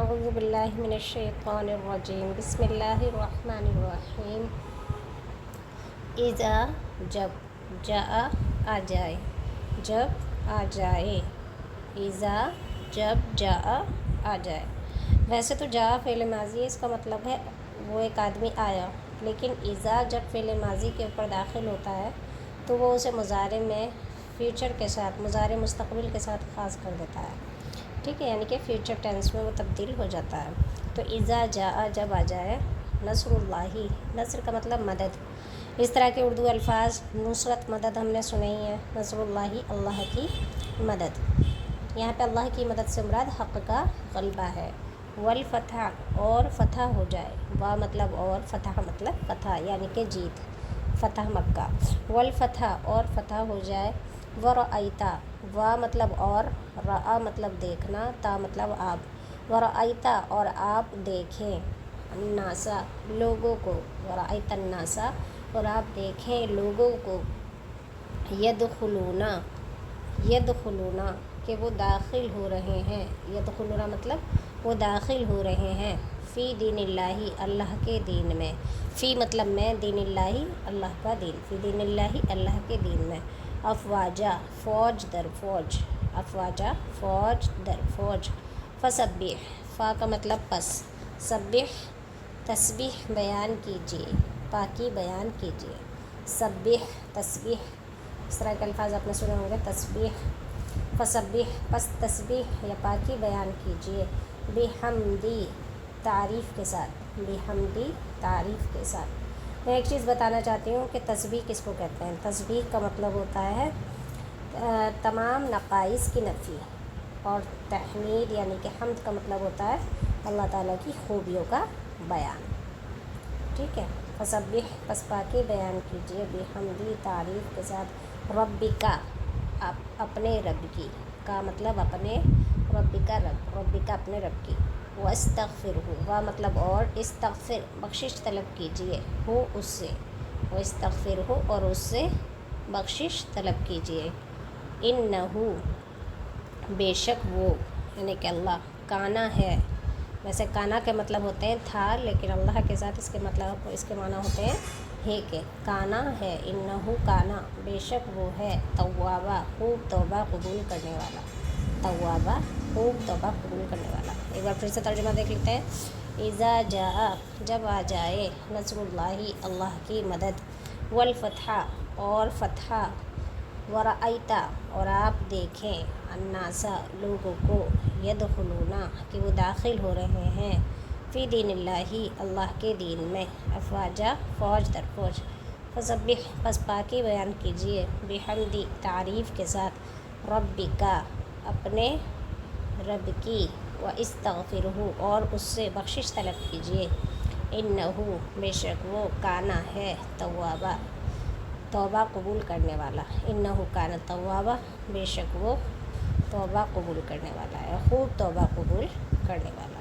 اعوذ باللہ من الشیطان الرجیم بسم اللہ الرحمن الرحیم اذا جب جاء آ جائے جب آ جائے اذا جب جاء آ جائے۔ ویسے تو جاء فعل ماضی ہے، اس کا مطلب ہے وہ ایک آدمی آیا، لیکن اذا جب فعل ماضی کے اوپر داخل ہوتا ہے تو وہ اسے مضارع میں فیوچر کے ساتھ مضارع مستقبل کے ساتھ خاص کر دیتا ہے، ٹھیک ہے، یعنی کہ فیوچر ٹینس میں وہ تبدیل ہو جاتا ہے۔ تو اذا جاء جب آ جائے، نصر اللہ، نصر کا مطلب مدد۔ اس طرح کے اردو الفاظ نصرت مدد ہم نے سنے ہی ہیں، نصر اللہ اللہ کی مدد۔ یہاں پہ اللہ کی مدد سے مراد حق کا غلبہ ہے۔ والفتح اور فتح ہو جائے، وا مطلب اور، فتح مطلب فتح یعنی کہ جیت، فتح مکہ۔ والفتح اور فتح ہو جائے۔ ورأیت، وا مطلب اور، رأ مطلب دیکھنا، تا مطلب آپ۔ ورأیت اور آپ دیکھیں، الناس لوگوں کو، ورأیت الناس اور آپ دیکھیں لوگوں کو، یدخلون یدخلون کہ وہ داخل ہو رہے ہیں، یدخلون مطلب وہ داخل ہو رہے ہیں، فی دین اللہ اللہ کے دین میں، فی مطلب میں، دین اللہ اللہ کا دین، فی دین اللہ اللہ کے دین میں۔ افواجا فوج در فوج، افواجا فوج در فوج۔ فسبح، فا کا مطلب پس، سبح تسبیح بیان کیجیے، پاکی بیان کیجیے، سبح تسبیح، اس طرح کے الفاظ آپ نے سنے ہوں گے، تسبیح۔ فسبح پس تسبیح یا پاکی بیان کیجیے، بحمدی تعریف کے ساتھ، بحمدی تعریف کے ساتھ۔ میں ایک چیز بتانا چاہتی ہوں کہ تسبیح کس کو کہتے ہیں۔ تسبیح کا مطلب ہوتا ہے تمام نقائص کی نفی، اور تحمید یعنی کہ حمد کا مطلب ہوتا ہے اللہ تعالیٰ کی خوبیوں کا بیان، ٹھیک ہے۔ فسبح پس پاکی بیان کیجیے، بحمدی تعریف کے ساتھ، ربک اپنے رب کی، کا مطلب اپنے، ربک رب، ربک اپنے رب کی، واستغفرہ وا مطلب اور، استغفر بخشش طلب کیجیے، ہو اس سے، واستغفرہ اور اس سے بخشش طلب کیجیے، انہ بے شک وہ، یعنی کہ اللہ، کانا ہے، ویسے کانا کے مطلب ہوتے ہیں تھا، لیکن اللہ کے ساتھ اس کے مطلب، اس کے معنی ہوتے ہیں ہے کہ، کانا ہے، انہ کانا بے شک وہ ہے، توابا خوب توبہ قبول کرنے والا، توابا خوب توبہ قبول کرنے والا۔ ایک بار پھر سے ترجمہ دیکھ لیتے ہیں۔ اذا جاء جب آ جائے، نصر اللہ اللہ کی مدد، والفتح اور فتح، ورأیت اور آپ دیکھیں، الناس لوگوں کو، یدخلون کہ وہ داخل ہو رہے ہیں، فی دین اللہ اللہ کے دین میں، افواجا فوج در فوج۔ فسبح پس پاکی بیان کیجیے، بحمدی تعریف کے ساتھ، ربک اپنے رب کی، واستغفرہ اور اس سے بخشش طلب کیجیے، انہ بے شک وہ، کانا ہے، توابا توبہ قبول کرنے والا، انہ کان توابا بے شک وہ توبہ قبول کرنے والا ہے، خوب توبہ قبول کرنے والا۔